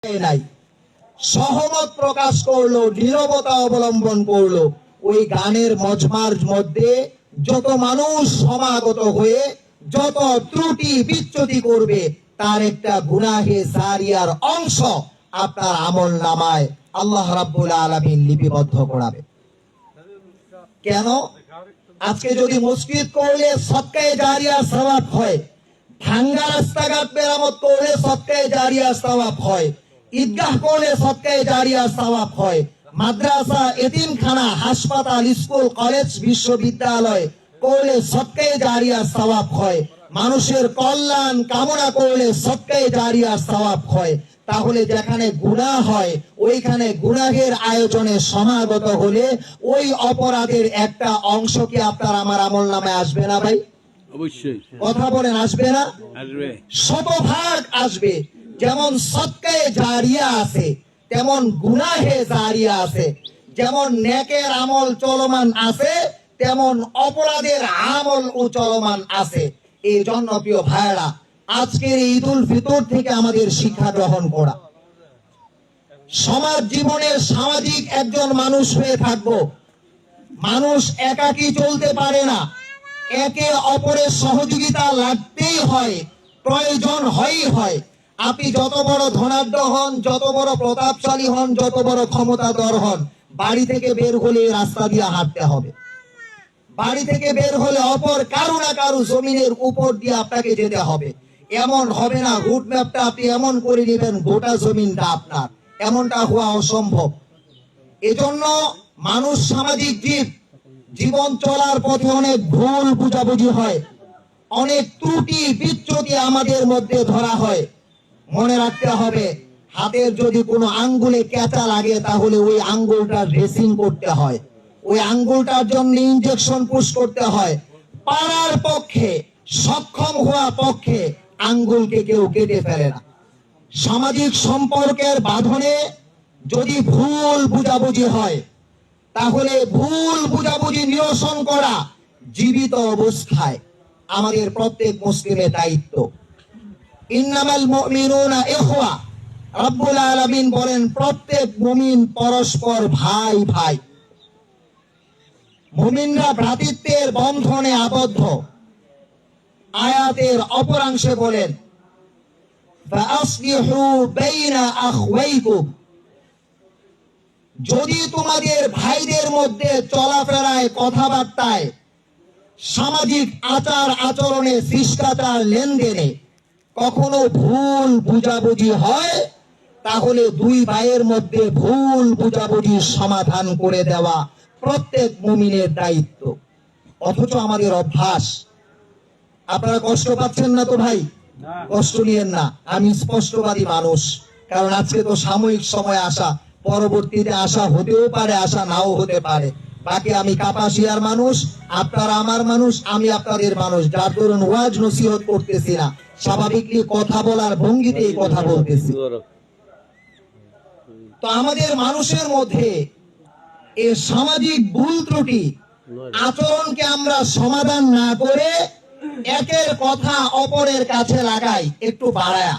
নাই, সহমত প্রকাশ করলো, নীরবতা অবলম্বন করলো। ওই গানের মজমার মধ্যে যত মানুষ সমাগত হয়ে যত ত্রুটি বিচ্যুতি করবে তার একটা গুনাহে জারিয়ার অংশ আপনার আমল নামায় আল্লাহ রাব্বুল আলামিন লিপিবদ্ধ করাবে। কেন? আজকে যদি মসজিদ করলে সদকায়ে জারিয়া সওয়াব হয়, ভাঙ্গা রাস্তাঘাট মেরামত করলে সদকায়ে জারিয়া সওয়াব হয়, ঈদগাহ করলে সদকায়ে জারিয়া সওয়াব হয়, মাদ্রাসা, এতিমখানা, হাসপাতাল, স্কুল, কলেজ, বিশ্ববিদ্যালয় করলে সদকায়ে জারিয়া সওয়াব হয়, মানুষের কল্যাণ কামনা করলে সদকায়ে জারিয়া সওয়াব হয়। তাহলে যেখানে গুনাহ হয় ওইখানে গুনাহের আয়োজনে সমাগত হলে ওই অপরাধের একটা অংশ কি আপনার আমার আমল নামে আসবে না ভাই? অবশ্যই। কথা বলেন, আসবে না? আসবে, শতভাগ আসবে। যেমন সদকায়ে জারিয়া আছে তেমন গুনাহে জারিয়া আছে, যেমন নেকের আমল চলমান আছে তেমন অপরাধের আমল ও চলমান আছে। এই জন্য প্রিয় ভাইরা, আজকের ঈদুল ফিতর থেকে আমাদের শিক্ষা গ্রহণ করা, সমাজ জীবনের সামাজিক একজন মানুষ হয়ে থাকবো। মানুষ একাকী চলতে পারে না, একে অপরের সহযোগিতা লাগতেই হয়, প্রয়োজন হয়ই হয়। আপনি যত বড় ধনাঢ্য হন, যত বড় প্রতাপশালী হন, যত বড় ক্ষমতাধর হন, বাড়ি থেকে বের হলে রাস্তা দিয়ে হাঁটতে হবে। বাড়ি থেকে বের হলে অপর কারো না কারো জমিনের উপর দিয়ে আপনাকে যেতে হবে। এমন হবে না রুট ম্যাপটা আপনি এমন করে নেবেন গোটা জমিনটা আপনার, এমনটা হওয়া অসম্ভব। এজন্য মানুষ সামাজিক জীব, জীবন চলার পথে অনেক ভুল বুঝাবুঝি হয়, অনেক ত্রুটি বিচ্যুতি আমাদের মধ্যে ধরা হয়। মনে রাখতে হবে, হাতের যদি কোনো আঙ্গুলে কেঁচা লাগে তাহলে ওই আঙ্গুলটা ড্রেসিং করতে হয়, ওই আঙ্গুলটার জন্য ইনজেকশন পুশ করতে হয়। পারার পক্ষে, সক্ষম হওয়া পক্ষে আঙ্গুলকে কেউ কেটে ফেলে না। সামাজিক সম্পর্কের বাঁধনে যদি ভুল বুঝাবুঝি হয় তাহলে ভুল বুঝাবুঝি নিরসন করা জীবিত অবস্থায় আমাদের প্রত্যেক মুসলিমের দায়িত্ব। ইন্নামাল মুমিনুনা ইখওয়া, রব্বুল আলামিন বলেন প্রত্যেক মুমিন পরস্পর ভাই ভাই, মুমিনরা ভ্রাতৃত্বের বন্ধনে আবদ্ধ। আয়াতের অপরাংশে বলেন ফাআসলিহু বাইনা আখওয়াইকুম, যদি তোমাদের ভাইদের মধ্যে চলাফেরায়, কথাবার্তায়, সামাজিক আচার আচরণে, শিষ্টাচার লেনদেনে কখনো ভুল বুঝাবুঝি হয় তাহলে দুই ভাইয়ের মধ্যে ভুল বুঝাবুঝির সমাধান করে দেওয়া প্রত্যেক মুমিনের দায়িত্ব। অথচ আমাদের অভ্যাস, আপনারা কষ্ট পাচ্ছেন না তো ভাই? কষ্ট নিয়েন না, আমি স্পষ্টবাদী মানুষ। কারণ আজকে তো সাময়িক সময় আসা, পরবর্তীতে আসা হতেও পারে, আসা নাও হতে পারে। বাকি আমি কাপাসিয়ার মানুষ, আপনারা আমার মানুষ, আমি আপনাদের মানুষ। যার দরুন ওয়াজ নসিহত করতেছি না, স্বাভাবিকলি কথা বলার ভঙ্গিতেই কথা বলতেছি। তো আমাদের মানুষের মধ্যে এই সামাজিক ভুল ত্রুটি আচরণকে আমরা সমাধান না করে একের কথা অপরের কাছে লাগাই, একটু বাড়ায়া,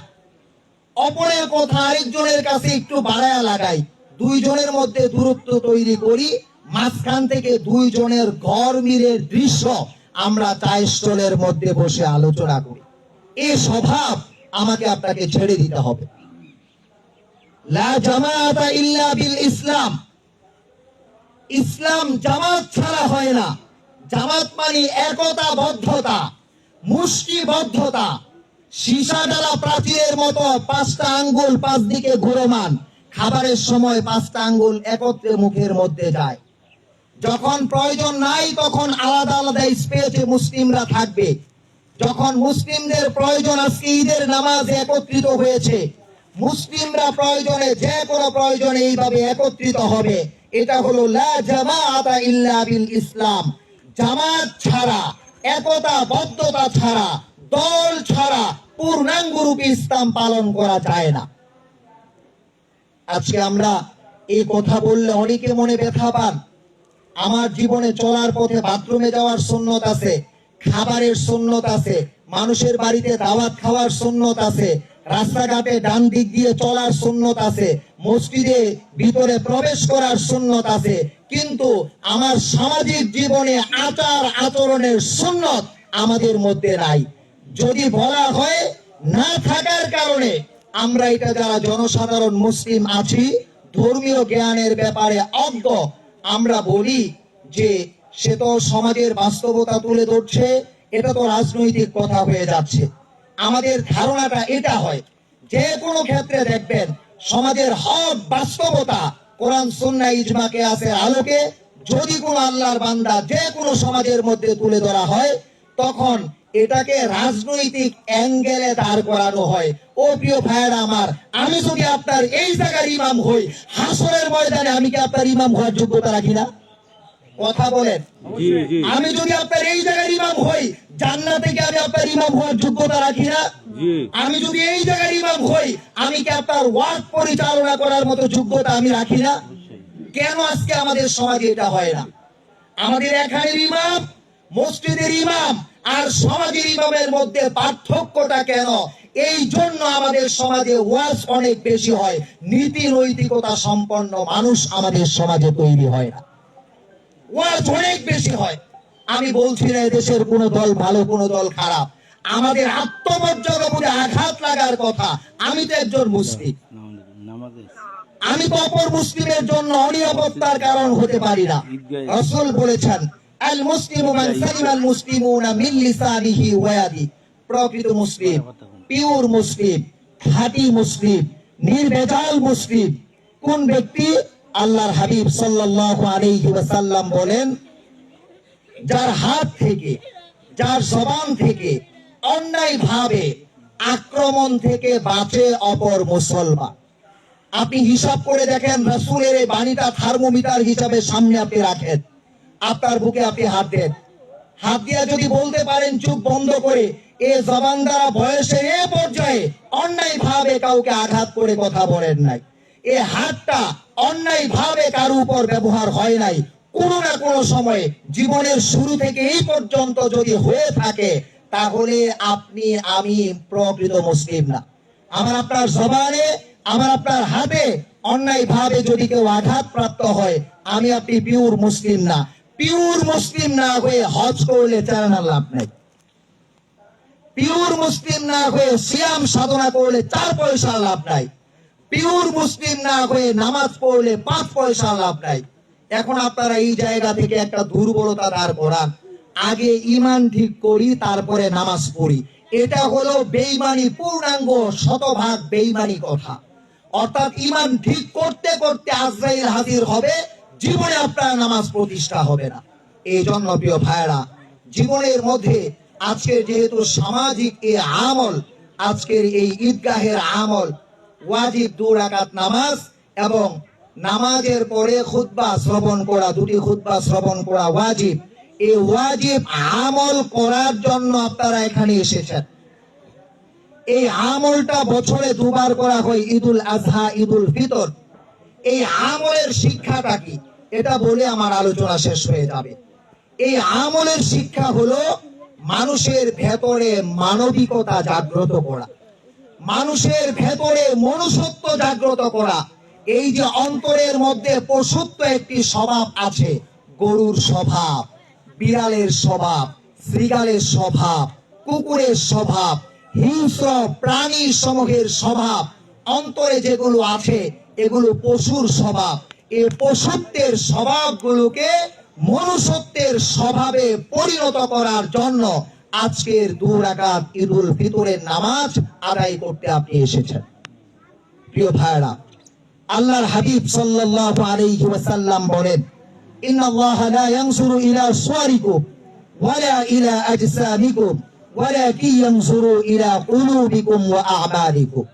অপরের কথা আরেকজনের কাছে একটু বাড়ায়া লাগাই, দুইজনের মধ্যে দূরত্ব তৈরি করি, মাঝখান থেকে দুইজনের গরমিলের দৃশ্য আমরা চায়ের স্টলের মধ্যে বসে আলোচনা করি। এই স্বভাব আমাকে আপনাকে ছেড়ে দিতে হবে। লা জামাআতা ইল্লা বিল ইসলাম, ইসলাম জামাত ছাড়া হয় না। জামাত মানে একতাবদ্ধতা, মুষ্টিবদ্ধতা। সীসা ডালা প্রাচীরের মতো পাঁচটা আঙ্গুল পাঁচ দিকে ঘুরমান, খাবারের সময় পাঁচটা আঙ্গুল একত্রে মুখের মধ্যে যায়। যখন প্রয়োজন নাই তখন আলাদা আলাদা স্পেসে মুসলিমরা থাকবে। যখন মুসলিমদের প্রয়োজন, আজকে ঈদের নামাজে একত্রিত হয়েছে, মুসলিমরা প্রয়োজনে, যে কোনো প্রয়োজনে এইভাবে একত্রিত হবে। এটা হলো লা জামাআতা ইল্লা বিল ইসলাম। জামাত ছাড়া, একতাবদ্ধতা ছাড়া, দল ছাড়া পূর্ণাঙ্গরূপে ইসলাম পালন করা যায় না। আজকে আমরা এই কথা বললে অনেকে মনে ব্যথা পান। আমার জীবনে চলার পথে বাথরুমে যাওয়ার সুন্নত আছে, খাবারের সুন্নত আছে, মানুষের বাড়িতে দাওয়াত খাওয়ার সুন্নত আছে, রাস্তাঘাটে ডান দিক দিয়ে চলার সুন্নত আছে, মসজিদে ভিতরে প্রবেশ করার সুন্নত আছে, কিন্তু আমার সামাজিক জীবনে আচার আচরণের সুন্নত আমাদের মধ্যে নাই। যদি বলা হয় না থাকার কারণে আমরা এটা যারা জনসাধারণ মুসলিম আছি, ধর্মীয় জ্ঞানের ব্যাপারে অজ্ঞ, আমরা বলি যে সে তো সমাজের বাস্তবতা তুলে ধরছে, এটা তো রাজনৈতিক কথা হয়ে যাচ্ছে। আমাদের ধারণাটা এটা হয়, যে কোনো ক্ষেত্রে দেখবেন সমাজের হক বাস্তবতা কোরআন সুন্নাহ ইজমা কিয়াসের আলোকে যদি কোনো আল্লাহর বান্দা যে কোনো সমাজের মধ্যে তুলে ধরা হয়, তখন এটাকে রাজনৈতিক অ্যাঙ্গেলে দাঁড় করানো হয়। ও প্রিয় ভাইয়েরা আমার, আমি যদি আপনার এই জায়গার ইমাম হই, হাসরের ময়দানে আমি কি আপনার ইমাম হওয়ার যোগ্যতা রাখি না? কথা বলেন। আমি যদি আপনার এই জায়গার ইমাম হই, জান্নাতে কি আমি আপনার ইমাম হওয়ার যোগ্যতা রাখি না? আমি যদি এই জায়গার ইমাম হই, আমি কি আপনার ওয়ার্ড পরিচালনা করার মতো যোগ্যতা আমি রাখি না? কেন আজকে আমাদের সমাজে এটা হয় না? আমাদের এখানের ইমাম, মসজিদের ইমাম আর সমাজের ইমামের মধ্যে পার্থক্যটা কেন? এই জন্য আমাদের সমাজে ওয়াজ অনেক বেশি হয়, নীতি নৈতিকতা সম্পন্ন মানুষ আমাদের সমাজে তৈরি হয় না। ওয়াজ অনেক বেশি হয়। আমি বলছি না দেশের কোন দল ভালো কোন দল খারাপ, আমাদের আত্মমর্যাদা বলে আঘাত লাগার কথা। আমি তো একজন মুসলিম, আমি তো অপর মুসলিমের জন্য অনিরাপত্তার কারণ হতে পারি না। রাসূল বলেছেন, আল মুসলিমু মান সালিমাল মুসলিমুনা মিন লিসানিহি ওয়া ইয়াদিহি। প্রকৃত মুসলিম, পিওর মুসলিম, খাঁটি মুসলিম, নির্ভেজাল মুসলিম কোন ব্যক্তি? আল্লাহর হাবিব সাল্লাল্লাহু আলাইহি ওয়াসাল্লাম বলেন, যার হাত থেকে, যার জবান থেকে অন্যায় ভাবে আক্রমণ থেকে বাঁচে অপর মুসলমান। আপনি হিসাব করে দেখেন, রাসূলের এই বাণীটা থার্মোমিটার হিসাবে সামনে আপনি রাখেন, আপনার বুকে আপনি হাত দেন, হাত দিয়া যদি বলতে পারেন চুপ বন্ধ করে, এ জবান দ্বারা বয়সের এ পর্যায়ে অন্যায় ভাবে কাউকে আঘাত করে কথা বলেন নাই, এ হাতটা অন্যায় ভাবে কারো উপর ব্যবহার হয় নাই, কোনো না কোনো সময়ে জীবনের শুরু থেকে এই পর্যন্ত যদি হয়ে থাকে, তাহলে আপনি আমি প্রকৃত মুসলিম না। আমার আপনার জবানে, আমার আপনার হাতে অন্যায় ভাবে যদি কেউ আঘাত প্রাপ্ত হয়, আমি আপনি পিওর মুসলিম না। পিওর মুসলিম না হয়ে হজ করলে চারানার লাভ নেই, পিওর মুসলিম না হয়ে সিয়াম সাধনা করলে 4 পয়সা লাভ নাই, পিওর মুসলিম না হয়ে নামাজ পড়লে 5 পয়সা লাভ নাই। এখন আপনারা এই জায়গা থেকে একটা দুর্বলতা দাঁড় করান, আগে ইমান ঠিক করি তারপরে নামাজ পড়ি, এটা হলো বেঈমানি, পূর্ণাঙ্গ শতভাগ বেঈমানি কথা। অর্থাৎ ইমান ঠিক করতে করতে আজরাইল হাজির হবে, জীবনে আপনার নামাজ প্রতিষ্ঠা হবে না। এই জন্য প্রিয় ভাইরা, জীবনের মধ্যে আজকে যেহেতু সামাজিক এই আমল, আজকের এই ঈদগাহের আমল, ওয়াজিব 2 রাকাত নামাজ এবং নামাজের পরে খুতবা শ্রবণ করা, 2টি খুতবা শ্রবণ করা ওয়াজিব। এই ওয়াজিব আমল করার জন্য আপনারা এখানে এসেছেন। এই আমলটা বছরে 2 বার করা হয়, ঈদুল আজহা, ঈদুল ফিতর। এই আমলের শিক্ষাটা কি, এটা বলে আমার আলোচনা শেষ হয়ে যাবে। এই আমলের শিক্ষা হলো মানুষের ভেতরে মানবিকতা জাগ্রত করা, মানুষের ভেতরে মনুষ্যত্ব জাগ্রত করা। এই যে অন্তরের মধ্যে পশুত্ব একটি স্বভাব আছে, গরুর স্বভাব, বিড়ালের স্বভাব, শৃগালের স্বভাব, কুকুরের স্বভাব, হিংস্র প্রাণী সমূহের স্বভাব, অন্তরে যেগুলো আছে এগুলো পশুর স্বভাব। এই পশুত্বের স্বভাবগুলোকে মনুষ্যত্বের স্বভাবে পরিণত করার জন্য আজকের 2 রাকাত ঈদুল ফিতরের নামাজ আদায় করতে আপনি এসেছেন। প্রিয় ভাইরা, আল্লাহর হাবিব সাল্লাল্লাহু আলাইহি ওয়াসাল্লাম বলেন, ইন্নাল্লাহা লা ইয়ানজুরু ইলা সুওয়ারিকুম ওয়ালা ইলা আজসামিকুম ওয়ালাকিন ইয়ানজুরু ইলা কুলুবিকুম ওয়া আ'মালিকুম।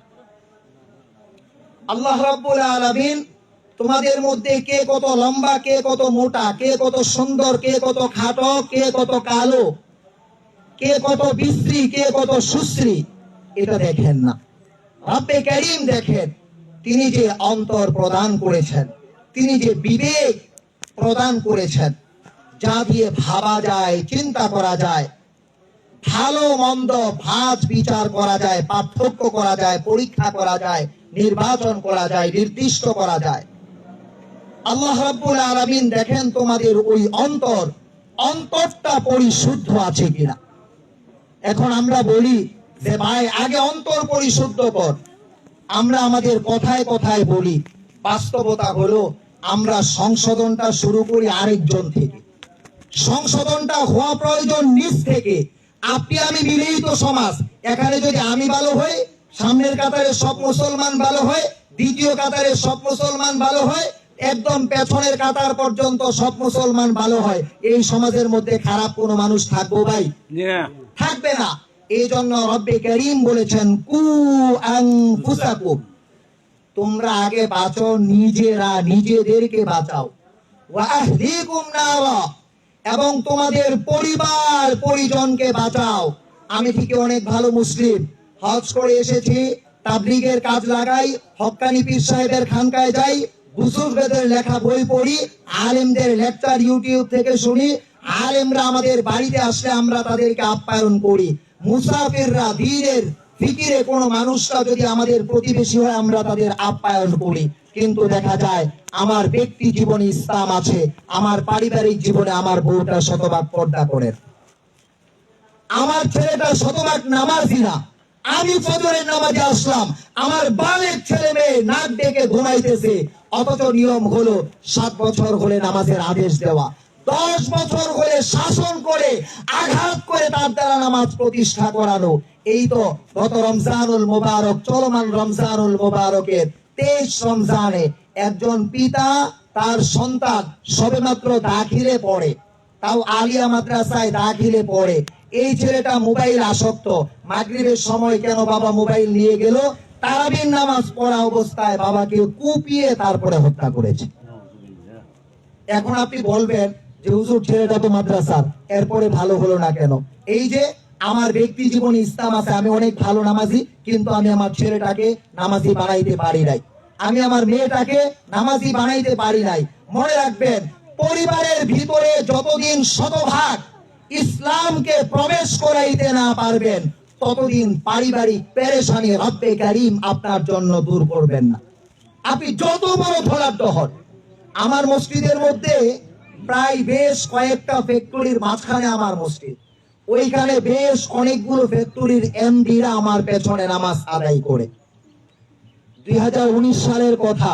আল্লাহ রাব্বুল আলামিন তোমাদের মধ্যে কে কত লম্বা, কে কত মোটা, কে কত সুন্দর, কে কত খাটো, কে কত কালো, কে কত বিশ্রী, কে কত সুশ্রী, এটা দেখেন না। রব্বে কারীম দেখেন, তিনি যে অন্তর প্রদান করেছেন, তিনি যে বিবেক প্রদান করেছেন, যা দিয়ে ভাবা যায়, চিন্তা করা যায়, ভালো মন্দ ভাজ বিচার করা যায়, পার্থক্য করা যায়, পরীক্ষা করা যায়, নির্বাচন করা যায়, নির্দিষ্ট করা যায়। আল্লাহ রাব্বুল আলামিন দেখেন তোমাদের ওই অন্তরটা পরিশুদ্ধ আছে কিনা। এখন আমরা বলি যে ভাই আগে অন্তর পরিশুদ্ধ কর, আমরা আমাদের কথায় কথায় বলি। বাস্তবতা হলো আমরা সংশোধনটা শুরু করি আরেকজন থেকে। সংশোধনটা হওয়া প্রয়োজন নিজ থেকে। আপনি আমি মিলেই তো সমাজ। এখানে যদি আমি ভালো হই, সামনের কাতারে সব মুসলমান ভালো হয়, দ্বিতীয় কাতারে সব মুসলমান ভালো হয়, একদম পেছনের কাতার পর্যন্ত সব মুসলমান ভালো হয়, এই সমাজের মধ্যে খারাপ কোনো মানুষ থাকবো ভাই? থাকবে না। এই জন্য রব্বে কারীম বলেছেন কু আনফুসাকুম, তোমরা আগে বাঁচো, নিজেরা নিজেদেরকে বাঁচাও। ওয়া আহলিকুম নারা, এবং তোমাদের পরিবার পরিজনকে বাঁচাও। আমি ঠিক অনেক ভালো মুসলিম, হজ করে এসেছি, তাবলীগের কাজ লাগাই, হক্কানি পীর সাহেবের খানকায় যাই, বুজুর্গদের লেখা বই পড়ি, আলেমদের লেকচার ইউটিউব থেকে শুনি। আলেমরা আমাদের বাড়িতে আসলে আমরা তাদেরকে আপ্যায়ন করি। মুসাফিররা দ্বীনের ফিকিরে কোনো মানুষটা যদি আমাদের প্রতিবেশী হয় আমরা তাদের আপ্যায়ন করি। কিন্তু দেখা যায় আমার ব্যক্তি জীবনে ইসলাম আছে, আমার পারিবারিক জীবনে আমার বউটা শতভাগ পর্দা করেন, আমার ছেলেটা শতভাগ নামাজি না। আমি ফজরের নামাজে আসলাম, আমার বালের ছেলে মেয়ে নাক ডেকে ঘুমাইতেছে, অথচ নিয়ম হলো 7 বছর হলে নামাজের আদেশ দেওয়া, 10 বছর হলে শাসন করে আঘাত করে তার দ্বারা নামাজ প্রতিষ্ঠা করানো। এই তো গত রমজানুল মোবারক, চলমান রমজানুল মোবারকের 23 রমজানে একজন পিতা তার সন্তান সবেমাত্র দাখিলে পড়ে, তাও আলিয়া মাদ্রাসায় দাখিলে পড়ে, এই ছেলেটা মোবাইল আসক্ত। মাগরিবের সময় কেন বাবা মোবাইল নিয়ে গেল, তারাবির নামাজ পড়া অবস্থায় বাবাকে কুপিয়ে তারপরে হত্যা করেছে। এখন আপনি বলবেন যে হুজুর ছেলেটা তো মাদ্রাসার, এরপরে ভালো হলো না কেন? এই যে আমার ব্যক্তি জীবনে ইসলাম আছে, আমি অনেক ভালো নামাজি, কিন্তু আমি আমার ছেলেটাকে নামাজি বানাইতে পারি নাই, আমি আমার মেয়েটাকে নামাজি বানাইতে পারি নাই। মনে রাখবেন, পরিবারের ভিতরে যতদিন শতভাগ ইসলামকে প্রবেশ করাইতে না পারবেন, ততদিন পারিবারিক পেরেশানি রব্বে কারীম আপনার জন্য দূর করবেন না। আপনি যত বড় ধনাঢ্য হন, আমার মসজিদের মধ্যে প্রায় বেশ কয়েকটা ফ্যাক্টরির মাঝখানে আমার মসজিদ, ওইখানে বেশ অনেকগুলো ফ্যাক্টরির এমডিরা আমার পেছনে নামাজ আদায় করে। 2019 সালের কথা,